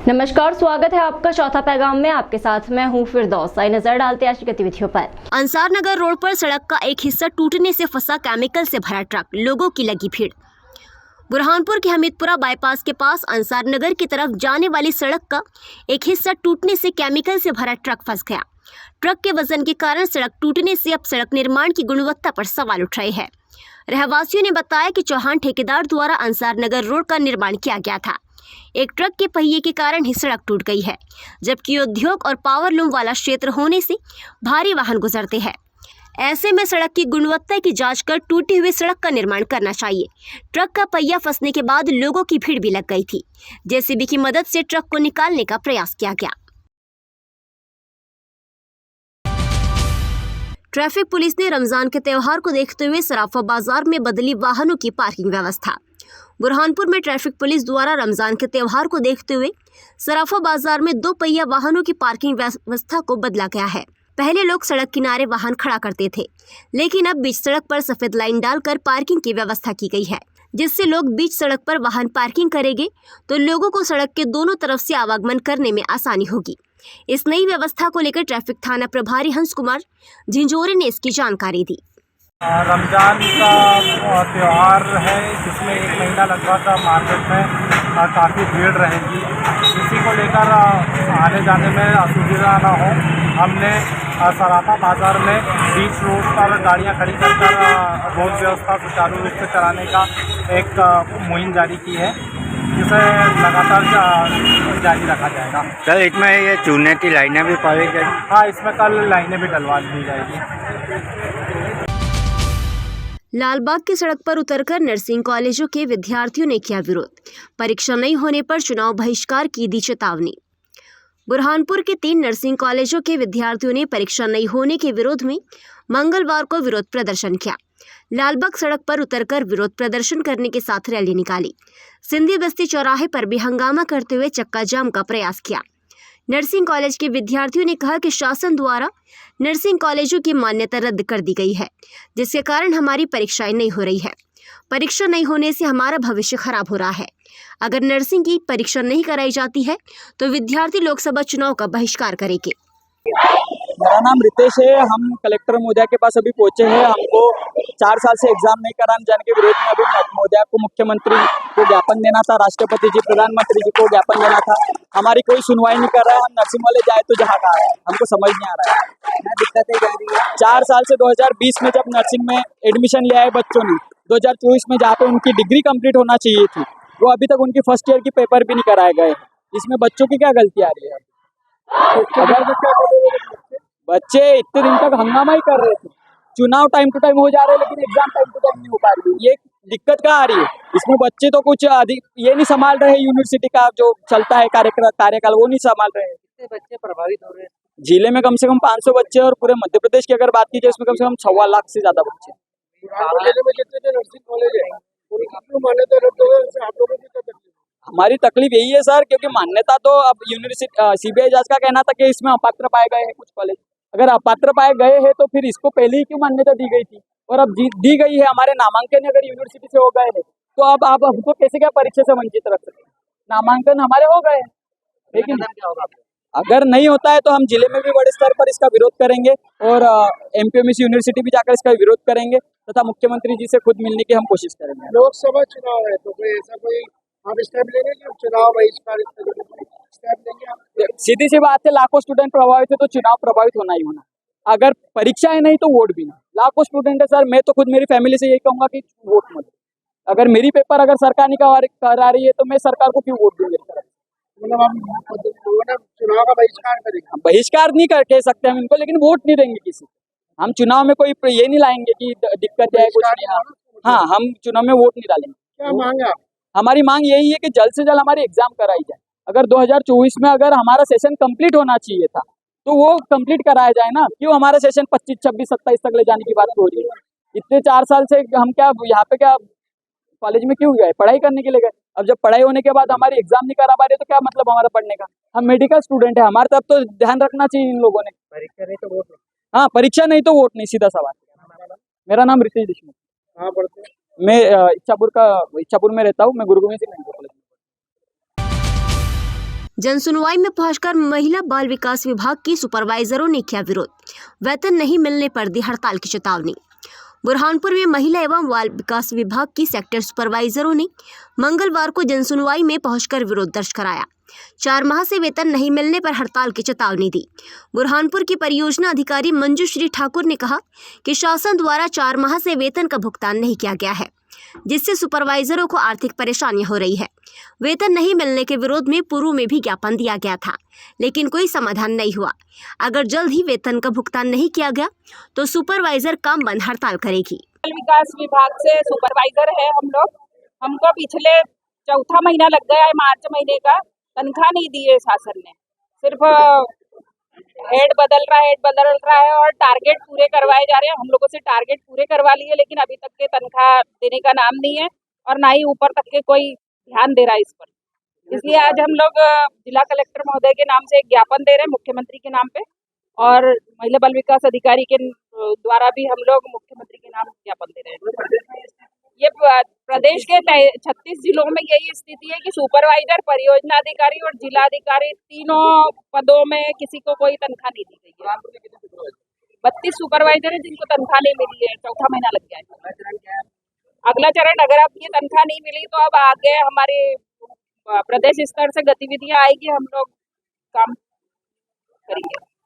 नमस्कार, स्वागत है आपका चौथा पैगाम में। आपके साथ मैं हूं फिरदौस। आइए नजर डालते हैं आज की गतिविधियों पर। अंसार नगर रोड पर सड़क का एक हिस्सा टूटने से फंसा केमिकल से भरा ट्रक, लोगों की लगी भीड़। बुरहानपुर के हमीदपुरा बाईपास के पास अंसार नगर की तरफ जाने वाली सड़क का एक हिस्सा टूटने से केमिकल से भरा ट्रक फंस गया। ट्रक के वजन के कारण सड़क टूटने से अब सड़क निर्माण की गुणवत्ता पर सवाल उठ रहे हैं। रहवासियों ने बताया कि चौहान ठेकेदार द्वारा अंसार नगर रोड का निर्माण किया गया था। एक ट्रक के पहिए के कारण ही सड़क टूट गई है, जबकि उद्योग और पावर लूम वाला क्षेत्र होने से भारी वाहन गुजरते हैं। ऐसे में सड़क की गुणवत्ता की जांच कर टूटी हुई सड़क का निर्माण करना चाहिए। ट्रक का पहिया फंसने के बाद लोगों की भीड़ भी लग गई थी। जेसीबी की मदद से ट्रक को निकालने का प्रयास किया गया। ट्रैफिक पुलिस ने रमजान के त्योहार को देखते हुए सराफा बाजार में बदली वाहनों की पार्किंग व्यवस्था। बुरहानपुर में ट्रैफिक पुलिस द्वारा रमजान के त्योहार को देखते हुए सराफा बाजार में 2 पहिया वाहनों की पार्किंग व्यवस्था को बदला गया है। पहले लोग सड़क किनारे वाहन खड़ा करते थे, लेकिन अब बीच सड़क पर सफेद लाइन डालकर पार्किंग की व्यवस्था की गई है, जिससे लोग बीच सड़क पर वाहन पार्किंग करेंगे तो लोगों को सड़क के दोनों तरफ से आवागमन करने में आसानी होगी। इस नई व्यवस्था को लेकर ट्रैफिक थाना प्रभारी हंस कुमार झिंझोरे ने इसकी जानकारी दी। रमज़ान का त्यौहार है, जिसमें 1 महीना लगभग मार्केट में काफ़ी भीड़ रहेगी। इसी को लेकर आने जाने में असुविधा ना हो, हमने सराफा बाज़ार में बीच रोड पर गाड़ियां खड़ी कर रोड व्यवस्था सुचारू रूप से चलाने का एक मुहिम जारी की है, जिसे लगातार जारी रखा जाएगा। कल इसमें ये चूने की लाइनें भी पाई गई। हाँ, इसमें कल लाइनें भी डलवा दी जाएगी। लालबाग की सड़क पर उतरकर नर्सिंग कॉलेजों के विद्यार्थियों ने किया विरोध। परीक्षा नहीं होने पर चुनाव बहिष्कार की दी चेतावनी। बुरहानपुर के 3 नर्सिंग कॉलेजों के विद्यार्थियों ने परीक्षा नहीं होने के विरोध में मंगलवार को विरोध प्रदर्शन किया। लालबाग सड़क पर उतरकर विरोध प्रदर्शन करने के साथ रैली निकाली। सिंधी बस्ती चौराहे पर भी हंगामा करते हुए चक्का जाम का प्रयास किया। नर्सिंग कॉलेज के विद्यार्थियों ने कहा कि शासन द्वारा नर्सिंग कॉलेजों की मान्यता रद्द कर दी गई है, जिसके कारण हमारी परीक्षाएं नहीं हो रही है। परीक्षा नहीं होने से हमारा भविष्य खराब हो रहा है। अगर नर्सिंग की परीक्षा नहीं कराई जाती है तो विद्यार्थी लोकसभा चुनाव का बहिष्कार करेंगे। मेरा नाम रितेश है। हम कलेक्टर महोदया के पास अभी पहुंचे हैं। हमको 4 साल से एग्जाम नहीं कराने जाने के विरोध में अभी महोदया को, मुख्यमंत्री को ज्ञापन देना था, राष्ट्रपति जी, प्रधानमंत्री जी को ज्ञापन देना था। हमारी कोई सुनवाई नहीं कर रहा है। हम नर्सिंग वाले जाए तो जहाँ कहाँ है, हमको समझ नहीं आ रहा है। दिक्कतें जा रही है। 4 साल से 2020 में जब नर्सिंग में एडमिशन लिया है बच्चों ने, 2024 में जहाँ पे उनकी डिग्री कंप्लीट होना चाहिए थी, वो अभी तक उनकी फर्स्ट ईयर की पेपर भी नहीं कराए गए। इसमें बच्चों की क्या गलती आ रही है? बच्चे इतने दिन तक हंगामा ही कर रहे थे। चुनाव टाइम टू टाइम हो जा रहे हैं, लेकिन एग्जाम टाइम टू टाइम नहीं हो पा रही। ये दिक्कत क्या आ रही है? इसमें बच्चे तो कुछ अधिक ये नहीं संभाल रहे हैं। यूनिवर्सिटी का जो चलता है कार्यकाल वो नहीं संभाल रहे हैं। कितने बच्चे प्रभावित हो रहे हैं? जिले में कम से कम 500 बच्चे और पूरे मध्य प्रदेश की अगर बात की जाए, इसमें कम से कम 1.25 लाख से ज्यादा बच्चे। जिले में कितने नर्सिंग कॉलेज है? मान्यता रद्द हो, आप लोगों की क्या तकलीफ? हमारी तकलीफ यही है सर, क्योंकि मान्यता तो अब यूनिवर्सिटी सीबीआई जांच का कहना था कि इसमें अपात्र पाए गए हैं कुछ कॉलेज। अगर अपात्र पाए गए हैं तो फिर इसको पहले ही क्यों मान्यता दी गई थी? और अब दी गई है, हमारे नामांकन अगर यूनिवर्सिटी से हो गए हैं, तो अब आप हमको कैसे क्या परीक्षा से वंचित रख सकते हैं? नामांकन हमारे हो गए, लेकिन अगर नहीं होता है तो हम जिले में भी बड़े स्तर पर इसका विरोध करेंगे और एमपीएमसी यूनिवर्सिटी भी जाकर इसका विरोध करेंगे तथा मुख्यमंत्री जी से खुद मिलने की हम कोशिश करेंगे। लोकसभा चुनाव है, तो कोई ऐसा कोई आप स्टेप लेंगे कि चुनाव बहिष्कार स्टेप लेंगे? सीधी सी बात है, लाखों स्टूडेंट प्रभावित है तो चुनाव प्रभावित होना ही होना। अगर परीक्षाएं नहीं तो वोट भी नहीं। लाखों स्टूडेंट है सर, मैं तो खुद मेरी फैमिली से यही कहूंगा कि वोट मत। अगर मेरी पेपर अगर सरकार नहीं करा रही है तो मैं सरकार को क्यों वोट दूंगी? मतलब हम चुनाव का बहिष्कार करेंगे? बहिष्कार नहीं कह सकते हम इनको, लेकिन वोट नहीं देंगे किसी। हम चुनाव में कोई ये नहीं लाएंगे कि दिक्कत है कुछ नहीं। हाँ, हम चुनाव में वोट नहीं डालेंगे। क्या मांग है? हमारी मांग यही है कि जल्द से जल्द हमारी एग्जाम कराई जाए। अगर 2024 में अगर हमारा सेशन कंप्लीट होना चाहिए था तो वो कंप्लीट कराया जाए ना। क्यों हमारा सेशन 25, 26, 27 तक ले जाने की बात हो रही है? इतने 4 साल से हम क्या यहाँ पे क्या कॉलेज में क्यों गए? पढ़ाई करने के लिए गए। अब जब पढ़ाई होने के बाद हमारी एग्जाम नहीं करा पा रहे तो क्या मतलब हमारा पढ़ने का? हम मेडिकल स्टूडेंट है, हमारे तरफ तो ध्यान रखना चाहिए इन लोगों ने। परीक्षा नहीं तो वोट? हाँ, परीक्षा नहीं तो वोट नहीं, सीधा सवाल। मेरा नाम रितेश देशमुख। कहाँ पढ़ते हैं? मैं इच्छापुर में रहता हूँ। मैं गुरु गोविंद सिंह मेडिकल कॉलेज। जनसुनवाई में पहुंचकर महिला बाल विकास विभाग की सुपरवाइजरों ने किया विरोध, वेतन नहीं मिलने पर दी हड़ताल की चेतावनी। बुरहानपुर में महिला एवं बाल विकास विभाग की सेक्टर सुपरवाइजरों ने मंगलवार को जनसुनवाई में पहुंचकर विरोध दर्ज कराया। 4 माह से वेतन नहीं मिलने पर हड़ताल की चेतावनी दी। बुरहानपुर की परियोजना अधिकारी मंजूश्री ठाकुर ने कहा कि शासन द्वारा 4 माह से वेतन का भुगतान नहीं किया गया है, जिससे सुपरवाइजरों को आर्थिक परेशानी हो रही है। वेतन नहीं मिलने के विरोध में पूर्व में भी ज्ञापन दिया गया था, लेकिन कोई समाधान नहीं हुआ। अगर जल्द ही वेतन का भुगतान नहीं किया गया तो सुपरवाइजर काम बंद हड़ताल करेगी। बाल विकास विभाग से सुपरवाइजर है हम लोग। हमको पिछले 4था महीना लग गया है, मार्च महीने का तनख्वाह नहीं दी है शासन ने। सिर्फ हेड बदल रहा है और टारगेट पूरे करवाए जा रहे हैं। हम लोगों से टारगेट पूरे करवा लिए, लेकिन अभी तक के तनख्वाह देने का नाम नहीं है और ना ही ऊपर तक के कोई ध्यान दे रहा है इस पर। इसलिए आज हम लोग जिला कलेक्टर महोदय के नाम से एक ज्ञापन दे रहे हैं, मुख्यमंत्री के नाम पे, और महिला बाल विकास अधिकारी के द्वारा भी हम लोग मुख्यमंत्री के नाम ज्ञापन दे रहे हैं। ये प्रदेश के 36 जिलों में यही स्थिति है कि सुपरवाइजर, परियोजना अधिकारी और जिला अधिकारी तीनों पदों में किसी को कोई तनख्वाह नहीं दी गई है। 32 सुपरवाइजर है जिनको तनख्वाह नहीं मिली है, 4था महीना लग गया है। अगला चरण, अगर अब ये तनख्वाह नहीं मिली तो अब आगे हमारे प्रदेश स्तर से गतिविधियां आएगी, हम लोग काम करेंगे।